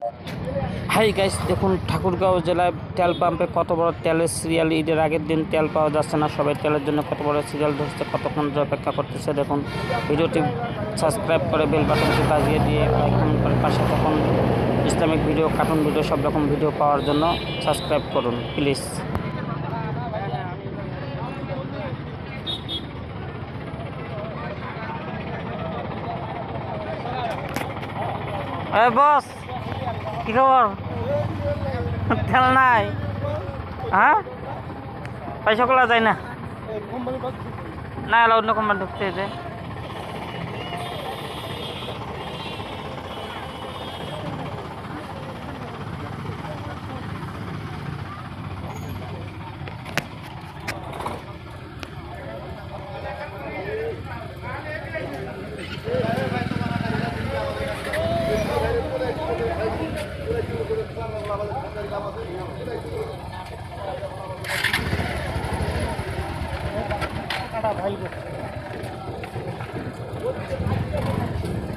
Hi guys, দেখুন ঠাকুরগাঁও জেলায় তেল পাম্পে কত বড় তেলের সিরিয়াল। ঈদের আগের দিন তেল পাওয়া যাচ্ছে না, সবাই তেলের জন্য কত বড় সিরিয়াল ধরছে, কতক্ষণ অপেক্ষা করতেছে। দেখুন ভিডিওটি সাবস্ক্রাইব করে বেল বাটনটি বাজিয়ে দিয়ে লাইক কমেন্ট করে পাশে থাকুন। ইসলামিক ভিডিও, কার্টুন ভিডিও, সব রকম ভিডিও পাওয়ার জন্য সাবস্ক্রাইব করুন প্লিজ। বস, কি খবর? তেল নাই? হ্যাঁ, পয়সা খোলা যায় না? না, অন্য কোম্পানি ঢুকতে যে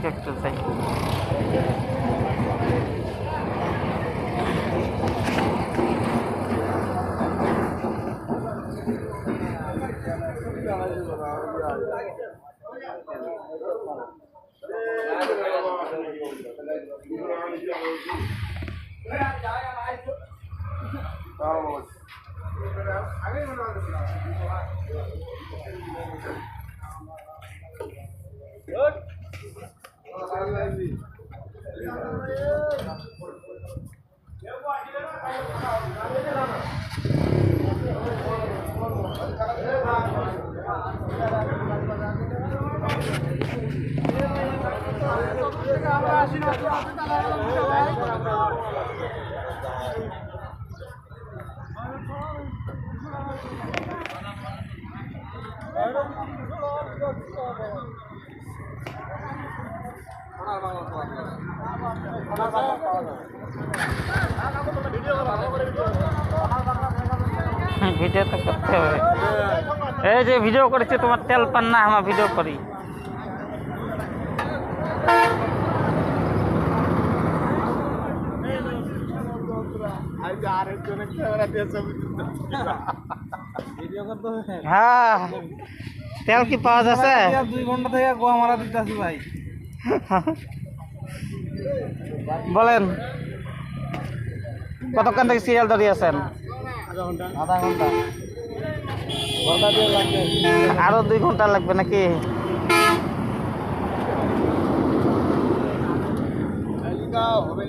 একটু চাই। ভিডিও তো করতে হবে। এই যে ভিডিও করেছি, তোমার তেল পান না, আমার ভিডিও করি। হ্যাঁ, তেল কি পাওয়া যাচ্ছে? 2 ঘন্টা থেকে গোয়া মারা দিতেছি ভাই। বলেন, কতক্ষণ থেকে সিরিয়াল দাঁড়িয়ে আছেন? আধা ঘন্টা। আরো 2 ঘন্টা লাগবে নাকি? হবে